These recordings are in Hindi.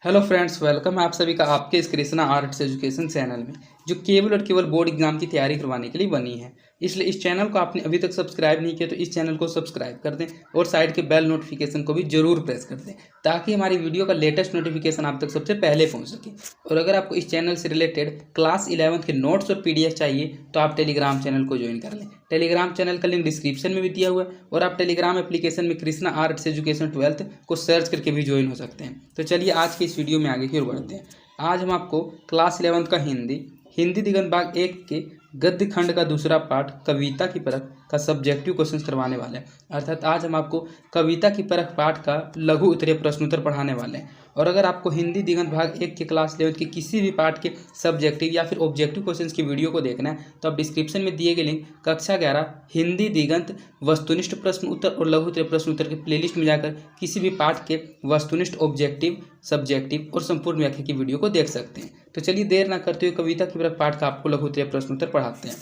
हेलो फ्रेंड्स, वेलकम है आप सभी का आपके इस कृष्णा आर्ट्स एजुकेशन चैनल में, जो केवल और केवल बोर्ड एग्जाम की तैयारी करवाने के लिए बनी है। इसलिए इस चैनल को आपने अभी तक सब्सक्राइब नहीं किया तो इस चैनल को सब्सक्राइब कर दें और साइड के बेल नोटिफिकेशन को भी जरूर प्रेस कर दें, ताकि हमारी वीडियो का लेटेस्ट नोटिफिकेशन आप तक सबसे पहले पहुंच सके। और अगर आपको इस चैनल से रिलेटेड क्लास 11 के नोट्स और PDF चाहिए तो आप टेलीग्राम चैनल को ज्वाइन कर लें। टेलीग्राम चैनल का लिंक डिस्क्रिप्शन में भी दिया हुआ है और आप टेलीग्राम एप्लीकेशन में कृष्णा आर्ट्स एजुकेशन 12th को सर्च करके भी ज्वाइन हो सकते हैं। तो चलिए आज के इस वीडियो में आगे की ओर बढ़ते हैं। आज हम आपको क्लास 11 का हिंदी दिगंत भाग 1 के गद्य खंड का दूसरा पाठ कविता की परख का सब्जेक्टिव क्वेश्चन करवाने वाले हैं। अर्थात आज हम आपको कविता की परख पाठ का लघु उत्तरीय प्रश्नोत्तर पढ़ाने वाले हैं। और अगर आपको हिंदी दिगंत भाग 1 के क्लास 11 के किसी भी पाठ के सब्जेक्टिव या फिर ऑब्जेक्टिव क्वेश्चंस की वीडियो को देखना है तो आप डिस्क्रिप्शन में दिए गए लिंक कक्षा 11 हिंदी दिगंत वस्तुनिष्ठ प्रश्न उत्तर और लघु उत्तरीय प्रश्न उत्तर के प्लेलिस्ट में जाकर किसी भी पाठ के वस्तुनिष्ठ, ऑब्जेक्टिव, सब्जेक्टिव और संपूर्ण व्याख्या की वीडियो को देख सकते हैं। तो चलिए देर ना करते हुए कविता की परख पाठ का आपको लघु उत्तरीय प्रश्न उत्तर पढ़ाते हैं।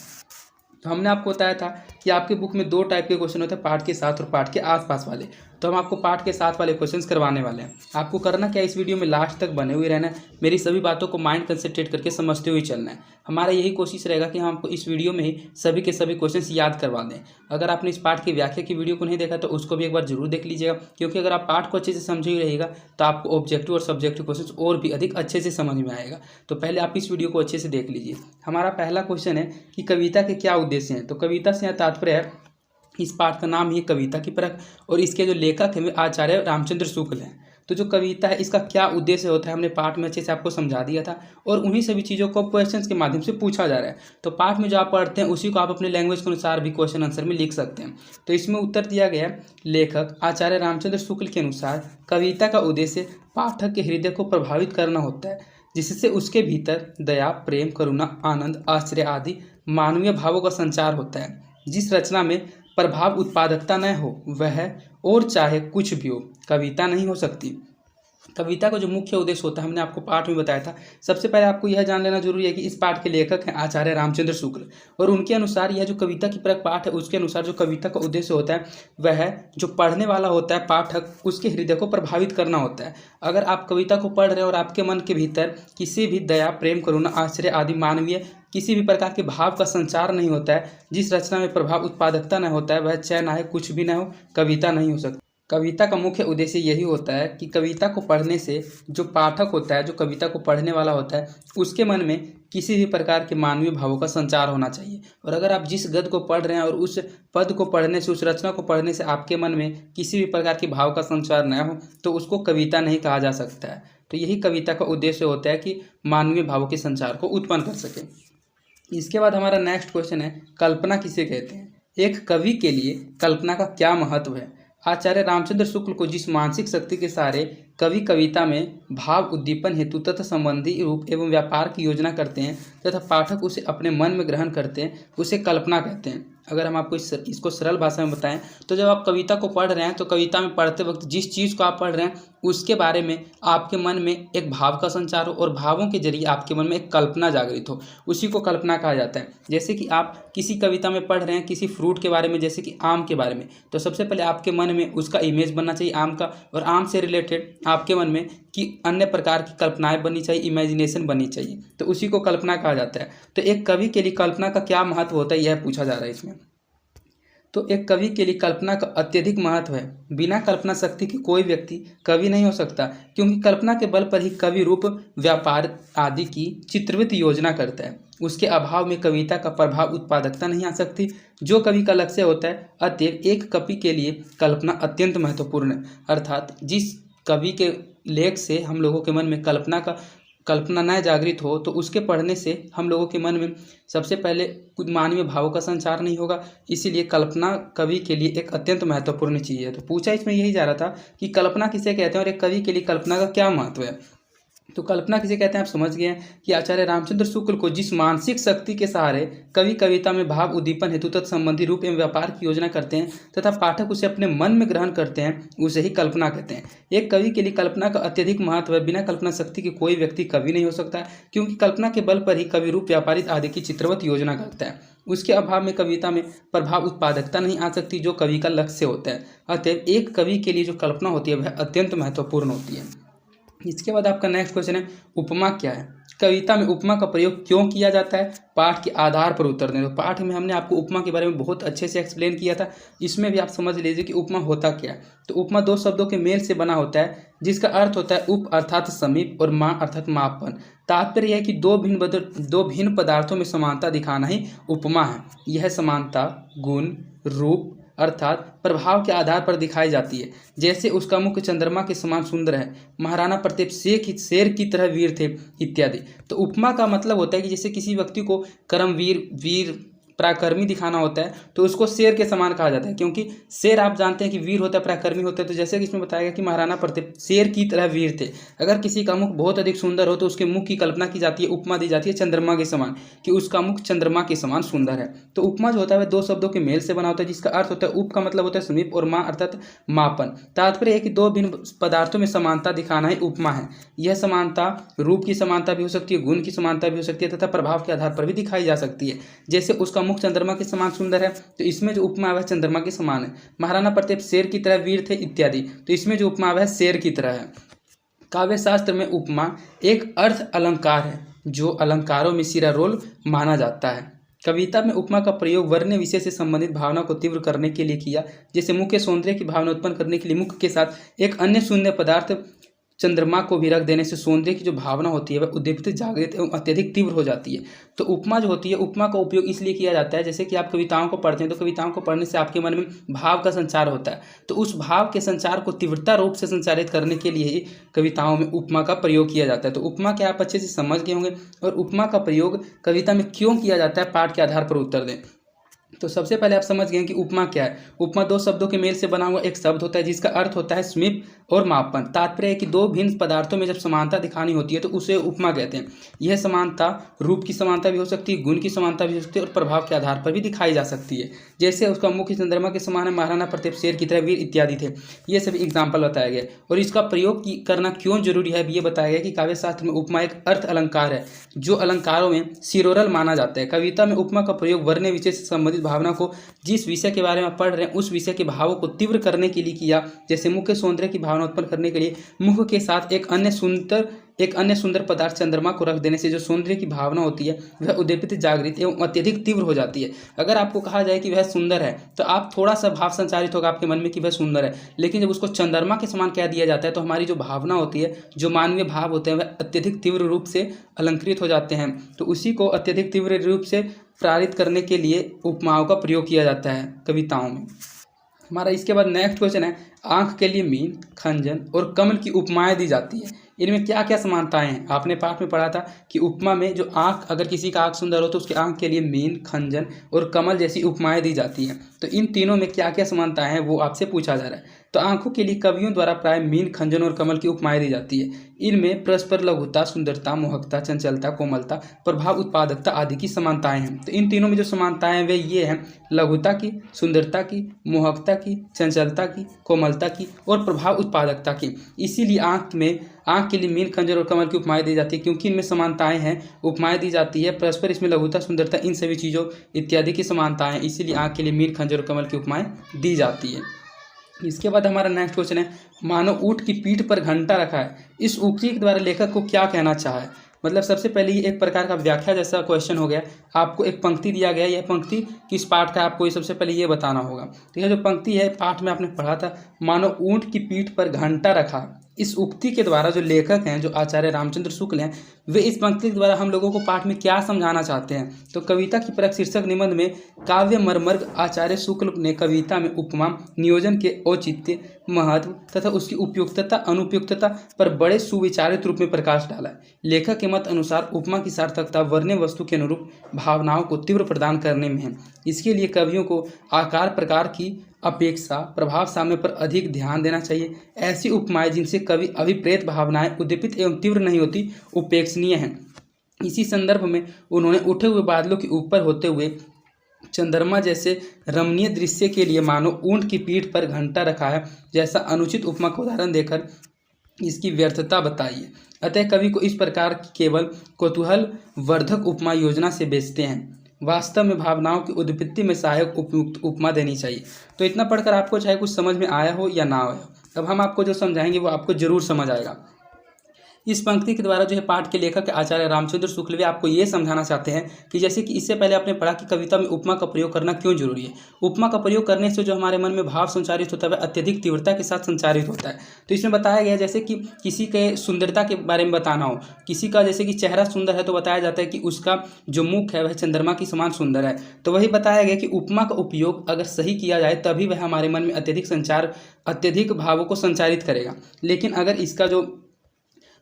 तो हमने आपको बताया था कि आपके बुक में 2 टाइप के क्वेश्चन होते हैं, पाठ के साथ और पाठ के आसपास वाले। तो हम आपको पाठ के साथ वाले क्वेश्चंस करवाने वाले हैं। आपको करना क्या है, इस वीडियो में लास्ट तक बने हुए रहना है। मेरी सभी बातों को माइंड कंसंट्रेट करके समझते हुए चलना है। हमारा यही कोशिश रहेगा कि हम आपको इस वीडियो में ही सभी के सभी क्वेश्चंस याद करवा दें। अगर आपने इस पाठ की व्याख्या की वीडियो को नहीं देखा तो उसको भी एक बार जरूर देख लीजिएगा, क्योंकि अगर आप पाठ को अच्छे से समझे ही रहेगा तो आपको ऑब्जेक्टिव और सब्जेक्टिव क्वेश्चन और भी अधिक अच्छे से समझ में आएगा। तो पहले आप इस वीडियो को अच्छे से देख लीजिए। हमारा पहला क्वेश्चन है कि कविता के क्या उद्देश्य हैं। तो कविता से तात्पर्य है, इस पाठ का नाम ही कविता की परख और इसके जो लेखक हैं वे आचार्य रामचंद्र शुक्ल हैं। तो जो कविता है इसका क्या उद्देश्य होता है हमने पाठ में अच्छे से आपको समझा दिया था और उन्हीं सभी चीज़ों को क्वेश्चंस के माध्यम से पूछा जा रहा है। तो पाठ में जो आप पढ़ते हैं उसी को आप अपने लैंग्वेज के अनुसार भी क्वेश्चन आंसर में लिख सकते हैं। तो इसमें उत्तर दिया गया है, लेखक आचार्य रामचंद्र शुक्ल के अनुसार कविता का उद्देश्य पाठक के हृदय को प्रभावित करना होता है, जिससे उसके भीतर दया, प्रेम, करुणा, आनंद, आश्चर्य आदि मानवीय भावों का संचार होता है। जिस रचना में प्रभाव उत्पादकता न हो वह और चाहे कुछ भी हो कविता नहीं हो सकती। कविता का जो मुख्य उद्देश्य होता है हमने आपको पाठ में बताया था। सबसे पहले आपको यह जान लेना जरूरी है कि इस पाठ के लेखक हैं आचार्य रामचंद्र शुक्ल और उनके अनुसार यह जो कविता की परख पाठ है उसके अनुसार जो कविता का उद्देश्य होता है वह जो पढ़ने वाला होता है पाठक, उसके हृदय को प्रभावित करना होता है। अगर आप कविता को पढ़ रहे हैं और आपके मन के भीतर किसी भी दया, प्रेम, करुणा, आश्चर्य आदि मानवीय किसी भी प्रकार के भाव का संचार नहीं होता है, जिस रचना में प्रभाव उत्पादकता न होता है, वह चाहे ना है कुछ भी ना हो कविता नहीं हो सकती। कविता का मुख्य उद्देश्य यही होता है कि कविता को पढ़ने से जो पाठक होता है, जो कविता को पढ़ने वाला होता है, उसके मन में किसी भी प्रकार के मानवीय भावों का संचार होना चाहिए। और अगर आप जिस गद्य को पढ़ रहे हैं और उस पद को पढ़ने से, उस रचना को पढ़ने से आपके मन में किसी भी प्रकार के भाव का संचार न हो तो उसको कविता नहीं कहा जा सकता है। तो यही कविता का उद्देश्य होता है कि मानवीय भावों के संचार को उत्पन्न कर सके। इसके बाद हमारा नेक्स्ट क्वेश्चन है, कल्पना किसे कहते हैं। एक कवि के लिए कल्पना का क्या महत्व है। आचार्य रामचंद्र शुक्ल को जिस मानसिक शक्ति के सहारे कवि कविता में भाव उद्दीपन हेतु तथा संबंधी रूप एवं व्यापार की योजना करते हैं तथा पाठक उसे अपने मन में ग्रहण करते हैं, उसे कल्पना कहते हैं। अगर हम आपको इसको सरल भाषा में बताएं तो जब आप कविता को पढ़ रहे हैं तो कविता में पढ़ते वक्त जिस चीज़ को आप पढ़ रहे हैं उसके बारे में आपके मन में एक भाव का संचार हो और भावों के जरिए आपके मन में एक कल्पना जागृत हो, उसी को कल्पना कहा जाता है। जैसे कि आप किसी कविता में पढ़ रहे हैं किसी फ्रूट के बारे में, जैसे कि आम के बारे में, तो सबसे पहले आपके मन में उसका इमेज बनना चाहिए आम का, और आम से रिलेटेड आपके मन में कि अन्य प्रकार की कल्पनाएं बननी चाहिए, इमेजिनेशन बननी चाहिए, तो उसी को कल्पना कहा जाता है। तो एक कवि के लिए कल्पना का क्या महत्व होता है यह पूछा जा रहा है इसमें। तो एक कवि के लिए कल्पना का अत्यधिक महत्व है। बिना कल्पना शक्ति के कोई व्यक्ति कवि नहीं हो सकता, क्योंकि कल्पना के बल पर ही कवि रूप, व्यापार आदि की चित्रवित योजना करता है। उसके अभाव में कविता का प्रभाव उत्पादकता नहीं आ सकती, जो कवि का लक्ष्य होता है। अतएव एक कवि के लिए कल्पना अत्यंत महत्वपूर्ण है। अर्थात जिस कवि के लेख से हम लोगों के मन में कल्पना न जागृत हो तो उसके पढ़ने से हम लोगों के मन में सबसे पहले कुछ मानवीय भावों का संचार नहीं होगा। इसीलिए कल्पना कवि के लिए एक अत्यंत महत्वपूर्ण चीज़ है। तो पूछा इसमें यही जा रहा था कि कल्पना किसे कहते हैं और एक कवि के लिए कल्पना का क्या महत्व है। तो कल्पना किसे कहते हैं आप समझ गए हैं कि आचार्य रामचंद्र शुक्ल को जिस मानसिक शक्ति के सहारे कवि कविता में भाव उद्दीपन हेतु तत्संबंधी रूप एवं व्यापार की योजना करते हैं तथा पाठक उसे अपने मन में ग्रहण करते हैं, उसे ही कल्पना कहते हैं। एक कवि के लिए कल्पना का अत्यधिक महत्व है। बिना कल्पना शक्ति के कोई व्यक्ति कवि नहीं हो सकता, क्योंकि कल्पना के बल पर ही कवि रूप, व्यापारित आदि की चित्रवत योजना करता है। उसके अभाव में कविता में प्रभाव उत्पादकता नहीं आ सकती, जो कवि का लक्ष्य होता है। अतएव एक कवि के लिए जो कल्पना होती है वह अत्यंत महत्वपूर्ण होती है। इसके बाद आपका नेक्स्ट क्वेश्चन है, उपमा क्या है? कविता में उपमा का प्रयोग क्यों किया जाता है? पाठ के आधार पर उत्तर दें। तो पाठ में हमने आपको उपमा के बारे में बहुत अच्छे से एक्सप्लेन किया था, इसमें भी आप समझ लीजिए कि उपमा होता क्या है। तो उपमा दो शब्दों के मेल से बना होता है, जिसका अर्थ होता है उप अर्थात समीप और मा अर्थात मापन। तात्पर्य यह है कि दो भिन्न पदार्थों में समानता दिखाना ही उपमा है। यह समानता गुण, रूप अर्थात प्रभाव के आधार पर दिखाई जाती है। जैसे उसका मुख चंद्रमा के समान सुंदर है, महाराणा प्रताप शेर की तरह वीर थे, इत्यादि। तो उपमा का मतलब होता है कि जैसे किसी व्यक्ति को वीर पराक्रमी दिखाना होता है तो उसको शेर के समान कहा जाता है, क्योंकि शेर आप जानते हैं कि वीर होता है, पराक्रमी होता है। तो जैसे कि इसमें बताया गया कि महाराणा प्रताप शेर की तरह वीर थे। अगर किसी का मुख बहुत अधिक सुंदर हो तो उसके मुख की कल्पना की जाती है, उपमा दी जाती है चंद्रमा के समान, कि उसका मुख चंद्रमा के समान सुंदर है। तो उपमा जो होता है वह दो शब्दों के मेल से बना होता है, जिसका अर्थ होता है उप का मतलब होता है समीप और मा अर्थात मापन। तात्पर्य है कि दो भिन्न पदार्थों में समानता दिखाना ही उपमा है। यह समानता रूप की समानता भी हो सकती है, गुण की समानता भी हो सकती है तथा प्रभाव के आधार पर भी दिखाई जा सकती है। जैसे उसका मुख चंद्रमा के समान सुंदर है, तो इसमें जो उपमा है चंद्रमा के समान है। महाराणा प्रताप शेर की तरह वीर थे, इत्यादि। तो इसमें जो उपमा है शेर की तरह है। काव्य शास्त्र में उपमा एक अर्थ अलंकार है, जो अलंकारों में शिरोरोल माना जाता है। कविता में उपमा का प्रयोग वर्ण्य विषय से संबंधित भावना को तीव्र करने के लिए किया। जैसे मुख के सौंदर्य की भावना उत्पन्न करने के लिए मुख के साथ एक अन्य शून्य पदार्थ चंद्रमा को भी रख देने से सौंदर्य की जो भावना होती है वह उद्दीपित, जागृत एवं अत्यधिक तीव्र हो जाती है। तो उपमा जो होती है, उपमा का उपयोग इसलिए किया जाता है, जैसे कि आप कविताओं को पढ़ते हैं तो कविताओं को पढ़ने से आपके मन में भाव का संचार होता है। तो उस भाव के संचार को तीव्रता रूप से संचारित करने के लिए ही कविताओं में उपमा का प्रयोग किया जाता है। तो उपमा क्या आप अच्छे से समझ गए होंगे, और उपमा का प्रयोग कविता में क्यों किया जाता है पाठ के आधार पर उत्तर दें। तो सबसे पहले आप समझ गए कि उपमा क्या है। उपमा दो शब्दों के मेल से बना हुआ एक शब्द होता है, जिसका अर्थ होता है समीप और मापन। तात्पर्य है कि दो भिन्न पदार्थों में जब समानता दिखानी होती है तो उसे उपमा कहते हैं। यह समानता रूप की समानता भी हो सकती है, गुण की समानता भी हो सकती है और प्रभाव के आधार पर भी दिखाई जा सकती है। जैसे उसका मुख चंद्रमा के समान है, महाराणा प्रताप शेर की तरह वीर, इत्यादि थे। ये सभी एग्जाम्पल बताया गया। और इसका प्रयोग करना क्यों जरूरी है ये बताया गया कि काव्य शास्त्र में उपमा एक अर्थ अलंकार है, जो अलंकारों में शिरोरल माना जाता है। कविता में उपमा का प्रयोग वर्ण्य विषय से संबंधित भावना को, जिस विषय के बारे में पढ़ रहे हैं उस विषय के भावों को तीव्र करने के लिए किया। जैसे मुख के सौंदर्य की भावना उत्पन्न करने के लिए मुख के साथ एक अन्य सुंदर पदार्थ चंद्रमा को रख देने से जो सौंदर्य की भावना होती है वह उद्दीपित, जागृत एवं अत्यधिक तीव्र हो जाती है। अगर आपको कहा जाए कि वह सुंदर है तो आप थोड़ा सा भाव संचारित होगा आपके मन में कि वह सुंदर है, लेकिन जब उसको चंद्रमा के समान कह दिया जाता है तो हमारी जो भावना होती है, जो मानवीय भाव होते हैं, वह अत्यधिक तीव्र रूप से अलंकृत हो जाते हैं। तो उसी को अत्यधिक तीव्र रूप से प्रेरित करने के लिए उपमाओं का प्रयोग किया जाता है कविताओं में। हमारा इसके बाद नेक्स्ट क्वेश्चन है, आंख के लिए मीन, खंजन और कमल की उपमाएं दी जाती है। इनमें क्या क्या समानताएं हैं? आपने पाठ में पढ़ा था कि उपमा में जो आंख, अगर किसी का आंख सुंदर हो तो उसके आंख के लिए मीन, खंजन और कमल जैसी उपमाएं दी जाती हैं। तो इन तीनों में क्या क्या समानताएं हैं वो आपसे पूछा जा रहा है। तो आंखों के लिए कवियों द्वारा प्राय मीन, खंजन और कमल की उपमाएं दी जाती है। इनमें परस्पर लघुता, सुंदरता, मोहकता, चंचलता, कोमलता, प्रभाव, उत्पादकता आदि की समानताएं हैं। तो इन तीनों में जो समानताएं हैं वे ये हैं, लघुता की, सुंदरता की, मोहकता की, चंचलता की, कोमलता की और प्रभाव उत्पादकता की। इसीलिए आंख के लिए मीन, खंजर और कमल की उपमाएं दी जाती है, क्योंकि इनमें समानताएं हैं, उपमाएं दी जाती है परस्पर। इसमें लघुता, सुंदरता, इन सभी चीज़ों इत्यादि की समानताएं हैं, इसीलिए आंख के लिए मीन, खंजर और कमल की उपमाएं दी जाती है। इसके बाद हमारा नेक्स्ट क्वेश्चन है, मानो ऊंट की पीठ पर घंटा रखा है। इस उक्ति के द्वारा लेखक को क्या कहना चाहा है? मतलब सबसे पहले ये एक प्रकार का व्याख्या जैसा क्वेश्चन हो गया। आपको एक पंक्ति दिया गया, यह पंक्ति किस पाठ का है आपको सबसे पहले ये बताना होगा। तो यह जो पंक्ति है पाठ में आपने पढ़ा था, मानो ऊंट की पीठ पर घंटा रखा। इस उक्ति के द्वारा जो लेखक हैं, जो आचार्य रामचंद्र शुक्ल हैं, वे इस पंक्ति के द्वारा हम लोगों को पाठ में क्या समझाना चाहते हैं। तो कविता की परख शीर्षक निबंध में काव्य मर्मज्ञ आचार्य शुक्ल ने कविता में उपमा नियोजन के औचित्य, महत्व तथा उसकी उपयुक्तता, अनुपयुक्तता पर बड़े सुविचारित रूप में प्रकाश डाला है। लेखक के मत अनुसार उपमा की सार्थकता वर्ण्य वस्तु के अनुरूप भावनाओं को तीव्र प्रदान करने में है। इसके लिए कवियों को आकार प्रकार की अपेक्षा प्रभाव साम्य पर अधिक ध्यान देना चाहिए। ऐसी उपमाएं जिनसे कवि अभिप्रेत भावनाएं उद्दीपित एवं तीव्र नहीं होती, उपेक्षणीय हैं। इसी संदर्भ में उन्होंने उठे हुए बादलों के ऊपर होते हुए चंद्रमा जैसे रमणीय दृश्य के लिए मानो ऊंट की पीठ पर घंटा रखा है जैसा अनुचित उपमा का उदाहरण देकर इसकी व्यर्थता बताई है। अतः कवि को इस प्रकार की केवल कौतूहल वर्धक उपमा योजना से बेचते हैं। वास्तव में भावनाओं की उत्पत्ति में सहायक उपयुक्त उपमा देनी चाहिए। तो इतना पढ़कर आपको चाहे कुछ समझ में आया हो या ना आया हो, अब हम आपको जो समझाएंगे वो आपको जरूर समझ आएगा। इस पंक्ति के द्वारा जो है पाठ के लेखक आचार्य रामचंद्र शुक्ल वे आपको ये समझाना चाहते हैं कि जैसे कि इससे पहले आपने पढ़ा कि कविता में उपमा का प्रयोग करना क्यों जरूरी है। उपमा का प्रयोग करने से जो हमारे मन में भाव संचारित होता है वह अत्यधिक तीव्रता के साथ संचारित होता है। तो इसमें बताया गया जैसे कि किसी के सुंदरता के बारे में बताना हो, किसी का जैसे कि चेहरा सुंदर है तो बताया जाता है कि उसका जो मुख है वह चंद्रमा की समान सुंदर है। तो वही बताया गया कि उपमा का उपयोग अगर सही किया जाए तभी वह हमारे मन में अत्यधिक भावों को संचारित करेगा। लेकिन अगर इसका जो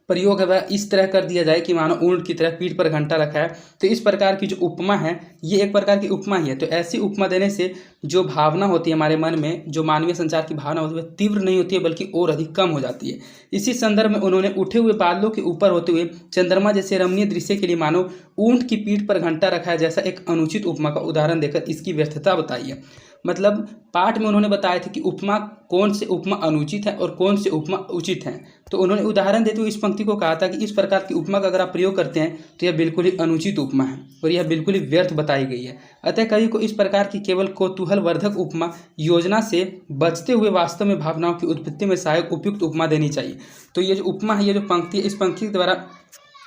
प्रयोग है वह इस तरह कर दिया जाए कि मानो ऊंट की तरह पीठ पर घंटा रखा है, तो इस प्रकार की जो उपमा है ये एक प्रकार की उपमा ही है। तो ऐसी उपमा देने से जो भावना होती है हमारे मन में, जो मानवीय संचार की भावना होती है वह तीव्र नहीं होती है बल्कि और अधिक कम हो जाती है। इसी संदर्भ में उन्होंने उठे हुए बादलों के ऊपर होते हुए चंद्रमा जैसे रमणीय दृश्य के लिए मानो ऊंट की पीठ पर घंटा रखा है जैसा एक अनुचित उपमा का उदाहरण देकर इसकी व्यर्थता बताई है। मतलब पाठ में उन्होंने बताया था कि उपमा कौन से उपमा अनुचित है और कौन से उपमा उचित है। तो उन्होंने उदाहरण देते हुए इस पंक्ति को कहा था कि इस प्रकार की उपमा का अगर आप प्रयोग करते हैं तो यह बिल्कुल ही अनुचित उपमा है और यह बिल्कुल ही व्यर्थ बताई गई है। अतः कवि को इस प्रकार की केवल कौतूहल वर्धक उपमा योजना से बचते हुए वास्तव में भावनाओं की उत्पत्ति में सहायक उपयुक्त उपमा देनी चाहिए। तो ये जो उपमा है, ये जो पंक्ति है, इस पंक्ति के द्वारा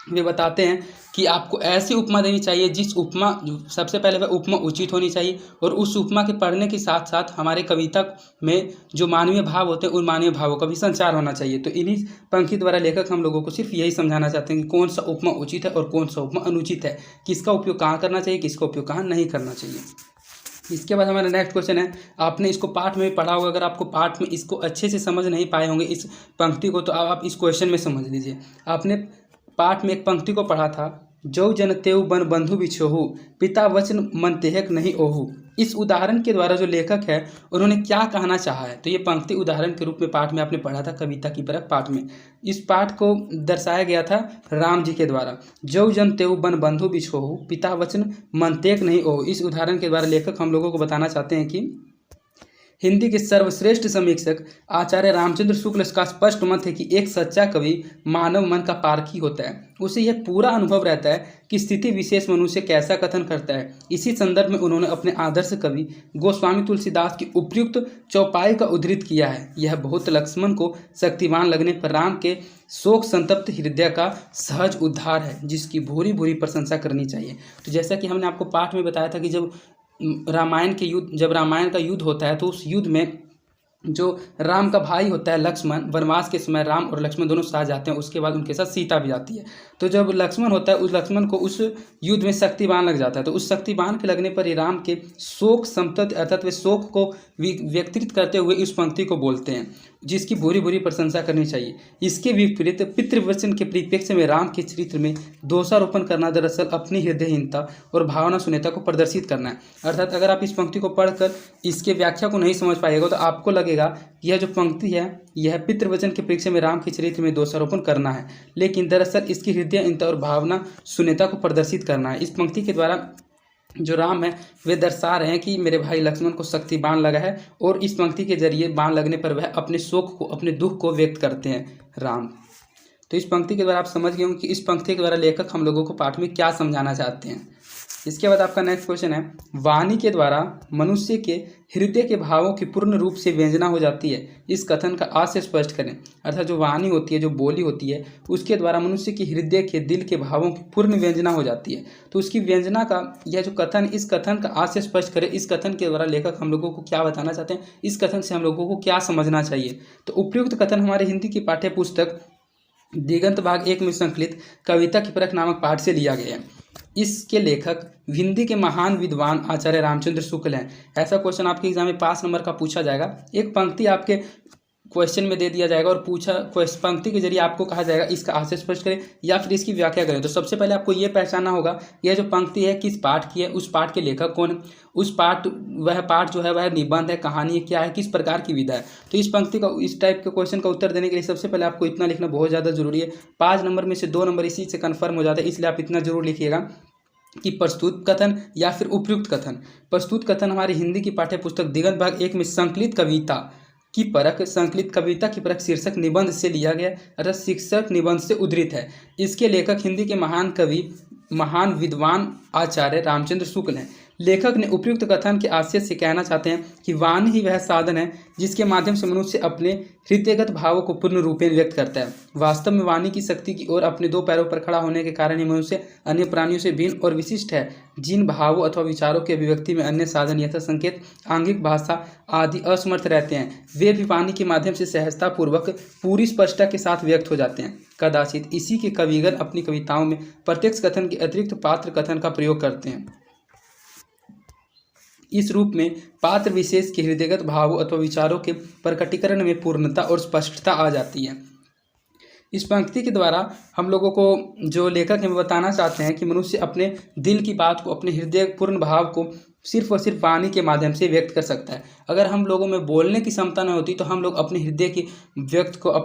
वे बताते हैं कि आपको ऐसी उपमा देनी चाहिए जिस उपमा सबसे पहले वह उपमा उचित होनी चाहिए और उस उपमा के पढ़ने के साथ साथ हमारे कविता में जो मानवीय भाव होते हैं उन मानवीय भावों का भी संचार होना चाहिए। तो इन्हीं पंक्ति द्वारा लेखक हम लोगों को सिर्फ यही समझाना चाहते हैं कि कौन सा उपमा उचित है और कौन सा उपमा अनुचित है, किसका उपयोग कहाँ करना चाहिए, किसका उपयोग कहाँ नहीं करना चाहिए। इसके बाद हमारा नेक्स्ट क्वेश्चन है, आपने इसको पाठ में पढ़ा होगा, अगर आपको पाठ में इसको अच्छे से समझ नहीं पाए होंगे इस पंक्ति को तो आप इस क्वेश्चन में समझ लीजिए। आपने पाठ में एक पंक्ति को पढ़ा था, जो जन तेउ बन बंधु बिछोहु पिता वचन मन तेहक नहीं ओहु। इस उदाहरण के द्वारा जो लेखक है उन्होंने क्या कहना चाहा है, तो ये पंक्ति उदाहरण के रूप में पाठ में आपने पढ़ा था कविता की परख पाठ में। इस पाठ को दर्शाया गया था राम जी के द्वारा, जो जन तेउ बन बंधु बिछोहु पिता वचन मन तेहक नहीं ओहु। इस उदाहरण के द्वारा लेखक हम लोगों को बताना चाहते हैं कि हिंदी के सर्वश्रेष्ठ समीक्षक आचार्य रामचंद्र शुक्ल का स्पष्ट मत है कि एक सच्चा कवि मानव मन का पारखी होता है। उसे यह पूरा अनुभव रहता है कि स्थिति विशेष मनुष्य कैसा कथन करता है। इसी संदर्भ में उन्होंने अपने आदर्श कवि गोस्वामी तुलसीदास की उपयुक्त चौपाई का उद्धृत किया है। यह बहुत लक्ष्मण को शक्तिवान लगने पर राम के शोक संतप्त हृदय का सहज उद्धार है, जिसकी भूरी भूरी प्रशंसा करनी चाहिए। तो जैसा कि हमने आपको पाठ में बताया था कि जब रामायण का युद्ध होता है तो उस युद्ध में जो राम का भाई होता है लक्ष्मण, वनवास के समय राम और लक्ष्मण दोनों साथ जाते हैं, उसके बाद उनके साथ सीता भी जाती है। तो जब लक्ष्मण होता है उस लक्ष्मण को उस युद्ध में शक्ति बाण लग जाता है, तो उस शक्ति बाण के लगने पर ये राम के शोक संतप्त अर्थात वे शोक को व्यक्तित करते हुए इस पंक्ति को बोलते हैं, जिसकी बुरी बुरी प्रशंसा करनी चाहिए। इसके विपरीत पितृवचन के परिप्रेक्ष्य में राम के चरित्र में दोषारोपण करना दरअसल अपनी हृदयहीनता और भावना शून्यता को प्रदर्शित करना है। अर्थात अगर आप इस पंक्ति को पढ़कर इसके व्याख्या को नहीं समझ पाएगा तो आपको लगेगा यह जो पंक्ति है यह पितृवचन के परिप्रेक्ष्य में राम के चरित्र में दोषारोपण करना है, लेकिन दरअसल इसकी हृदयहीनता और भावना शून्यता को प्रदर्शित करना है। इस पंक्ति के द्वारा जो राम है वे दर्शा रहे हैं कि मेरे भाई लक्ष्मण को शक्ति बाण लगा है और इस पंक्ति के जरिए बाण लगने पर वह अपने शोक को, अपने दुख को व्यक्त करते हैं राम। तो इस पंक्ति के द्वारा आप समझ गए होंगे कि इस पंक्ति के द्वारा लेखक हम लोगों को पाठ में क्या समझाना चाहते हैं। इसके बाद आपका नेक्स्ट क्वेश्चन है, वाणी के द्वारा मनुष्य के हृदय के भावों की पूर्ण रूप से व्यंजना हो जाती है, इस कथन का आज से स्पष्ट करें। अर्थात जो वाणी होती है, जो बोली होती है, उसके द्वारा मनुष्य की हृदय के दिल के भावों की पूर्ण व्यंजना हो जाती है। तो उसकी व्यंजना का यह जो कथन, इस कथन का आज से स्पष्ट करें। इस कथन के द्वारा लेखक हम लोगों को क्या बताना चाहते हैं, इस कथन से हम लोगों को क्या समझना चाहिए। तो उपयुक्त कथन हमारे हिंदी की पाठ्य पुस्तक दिगंत भाग 1 में संकलित कविता की परख नामक पाठ से लिया गया है। इसके लेखक हिंदी के महान विद्वान आचार्य रामचंद्र शुक्ल हैं। ऐसा क्वेश्चन आपके एग्जाम में 5 नंबर का पूछा जाएगा। एक पंक्ति आपके क्वेश्चन में दे दिया जाएगा और पंक्ति के जरिए आपको कहा जाएगा इसका आशय स्पष्ट करें या फिर इसकी व्याख्या करें। तो सबसे पहले आपको ये पहचानना होगा यह जो पंक्ति है किस पाठ की है, उस पाठ के लेखक कौन है, वह पाठ जो है वह निबंध है, कहानी है, क्या है, किस प्रकार की विधा है। तो इस पंक्ति का, इस टाइप के क्वेश्चन का उत्तर देने के लिए सबसे पहले आपको इतना लिखना बहुत ज़्यादा जरूरी है। 5 नंबर में से 2 नंबर इसी से कन्फर्म हो जाता है, इसलिए आप इतना जरूर लिखिएगा कि प्रस्तुत कथन या फिर उपयुक्त कथन। प्रस्तुत कथन हमारी हिंदी की पाठ्य पुस्तक दिगंत भाग 1 में संकलित कविता की परख शीर्षक निबंध से लिया गया, अर्थात शीर्षक निबंध से उद्धृत है। इसके लेखक हिंदी के महान कवि, महान विद्वान आचार्य रामचंद्र शुक्ल हैं। लेखक ने उपयुक्त कथन के आशय से कहना चाहते हैं कि वाणी ही वह साधन है जिसके माध्यम से मनुष्य अपने हृदयगत भावों को पूर्ण रूपेण व्यक्त करता है। वास्तव में वाणी की शक्ति की ओर अपने दो पैरों पर खड़ा होने के कारण ही मनुष्य अन्य प्राणियों से भिन्न और विशिष्ट है। जिन भावों अथवा विचारों की अभिव्यक्ति में अन्य साधन यथा संकेत, आंगिक भाषा आदि असमर्थ रहते हैं, वे भी वाणी के माध्यम से सहजता पूर्वक पूरी स्पष्टता के साथ व्यक्त हो जाते हैं। कदाचित इसी के कविगण अपनी कविताओं में प्रत्यक्ष कथन के अतिरिक्त पात्र कथन का प्रयोग करते हैं। इस रूप में पात्र विशेष के हृदयगत भावों अथवा विचारों के प्रकटीकरण में पूर्णता और स्पष्टता आ जाती है। इस पंक्ति के द्वारा हम लोगों को जो लेखक हमें बताना चाहते हैं कि मनुष्य अपने दिल की बात को, अपने हृदय पूर्ण भाव को सिर्फ और सिर्फ वाणी के माध्यम से व्यक्त कर सकता है। अगर हम लोगों में बोलने की क्षमता न होती तो हम लोग अपने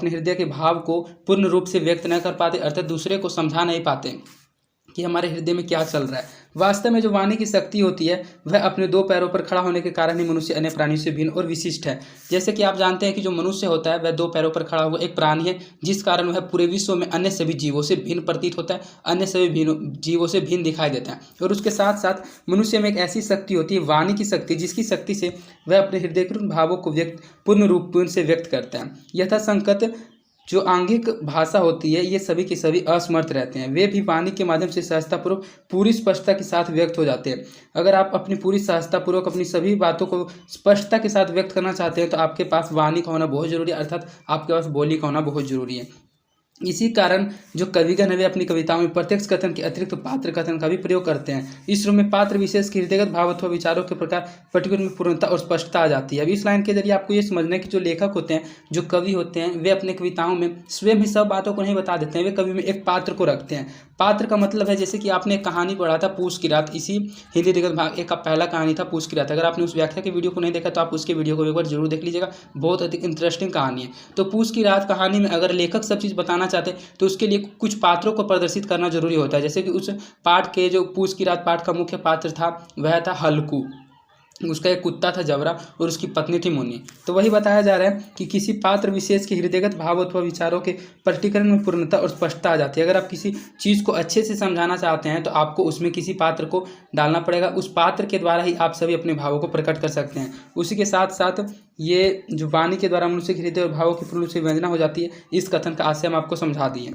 हृदय के भाव को पूर्ण रूप से व्यक्त न कर पाते, अर्थात दूसरे को समझा नहीं पाते कि हमारे हृदय में क्या चल रहा है। वास्तव में जो वाणी की शक्ति होती है वह अपने दो पैरों पर खड़ा होने के कारण ही मनुष्य अन्य प्राणियों से भिन्न और विशिष्ट है। जैसे कि आप जानते हैं कि जो मनुष्य होता है वह दो पैरों पर खड़ा हुआ एक प्राणी है, जिस कारण वह पूरे विश्व में अन्य सभी जीवों से भिन्न प्रतीत होता है, अन्य सभी जीवों से भिन्न दिखाई देता है। और उसके साथ साथ मनुष्य में एक ऐसी शक्ति होती है वाणी की शक्ति, जिसकी शक्ति से वह अपने हृदयपूर्ण भावों को पूर्ण रूप से व्यक्त करता है। यथा संकट जो आंगिक भाषा होती है ये सभी के सभी असमर्थ रहते हैं, वे भी वाणी के माध्यम से सहजतापूर्वक पूरी स्पष्टता के साथ व्यक्त हो जाते हैं। अगर आप अपनी पूरी सहजतापूर्वक अपनी सभी बातों को स्पष्टता के साथ व्यक्त करना चाहते हैं तो आपके पास वाणी का होना बहुत जरूरी है, अर्थात आपके पास बोली का होना बहुत जरूरी है। इसी कारण जो कविगण है वे अपनी कविताओं में प्रत्यक्ष कथन के अतिरिक्त पात्र कथन का भी प्रयोग करते हैं। इस रूप में पात्र विशेष के हृदयगत भाव अथवा विचारों के प्रकार पर्टिकुलर में पूर्णता और स्पष्टता आ जाती है। अब इस लाइन के जरिए आपको ये समझना है कि जो लेखक होते हैं, जो कवि होते हैं, वे अपने कविताओं में स्वयं ही सब बातों को नहीं बता देते हैं, वे कवि में एक पात्र को रखते हैं। पात्र का मतलब है जैसे कि आपने एक कहानी पढ़ा था पूस की रात, इसी हिंदी दिग्गज भाग एक का पहला कहानी था पूस की रात। अगर आपने उस व्याख्या की वीडियो को नहीं देखा तो आप उसके वीडियो को एक बार जरूर देख लीजिएगा, बहुत अधिक इंटरेस्टिंग कहानी है। तो पूस की रात कहानी में अगर लेखक सब चीज़ बताना चाहते हैं तो उसके लिए कुछ पात्रों को प्रदर्शित करना जरूरी होता है। जैसे कि उस पाठ के जो पूस की रात पाठ का मुख्य पात्र था वह था हल्कू, उसका एक कुत्ता था जबरा और उसकी पत्नी थी मुन्नी। तो वही बताया जा रहा है कि किसी पात्र विशेष के हृदयगत भाव अथवा विचारों के प्रकटीकरण में पूर्णता और स्पष्टता आ जाती है। अगर आप किसी चीज़ को अच्छे से समझाना चाहते हैं तो आपको उसमें किसी पात्र को डालना पड़ेगा, उस पात्र के द्वारा ही आप सभी अपने भावों को प्रकट कर सकते हैं। उसी के साथ साथ ये जो वाणी के द्वारा मनुष्य के हृदय और भावों की पूर्ण रूप से व्यंजना हो जाती है, इस कथन का आशय हम आपको समझा दिए।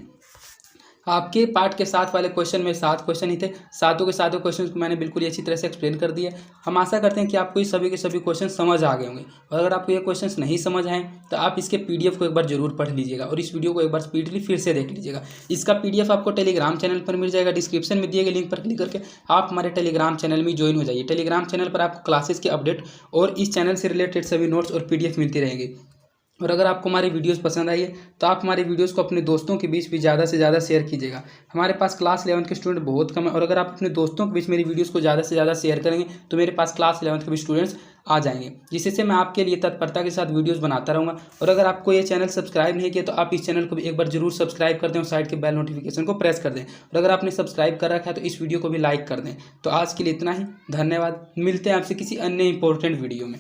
आपके पार्ट के साथ वाले क्वेश्चन में 7 क्वेश्चन ही थे, सातों के सातों क्वेश्चन को मैंने बिल्कुल अच्छी तरह से एक्सप्लेन कर दिया। हम आशा करते हैं कि आपको ये सभी के सभी क्वेश्चन समझ आ गए होंगे, और अगर आपको ये क्वेश्चंस नहीं समझ आए तो आप इसके पीडीएफ को एक बार जरूर पढ़ लीजिएगा और इस वीडियो को एक बार स्पीडली फिर से देख लीजिएगा। इसका पीडीएफ आपको टेलीग्राम चैनल पर मिल जाएगा, डिस्क्रिप्शन में दिए गए लिंक पर क्लिक करके आप हमारे टेलीग्राम चैनल में ज्वाइन हो जाइए। टेलीग्राम चैनल पर आपको क्लासेस के अपडेट और इस चैनल से रिलेटेड सभी नोट्स और पीडीएफ मिलती रहेंगी। और अगर आपको हमारी वीडियोस पसंद आई है तो आप हमारी वीडियोस को अपने दोस्तों के बीच भी ज़्यादा से ज़्यादा शेयर कीजिएगा। हमारे पास क्लास 11 के स्टूडेंट बहुत कम है, और अगर आप अपने दोस्तों के बीच मेरी वीडियोस को ज़्यादा से ज़्यादा शेयर करेंगे तो मेरे पास क्लास 11 के भी स्टूडेंट्स आ जाएंगे, जिससे मैं आपके लिए तत्परता के साथ वीडियोस बनाता रहूँगा। और अगर आपको ये चैनल सब्सक्राइब नहीं किया तो आप इस चैनल को भी एक बार जरूर सब्सक्राइब कर दें और साइड के बेल नोटिफिकेशन को प्रेस कर दें। और अगर आपने सब्सक्राइब कर रखा है तो इस वीडियो को भी लाइक कर दें। तो आज के लिए इतना ही, धन्यवाद। मिलते हैं आपसे किसी अन्य इंपॉर्टेंट वीडियो में।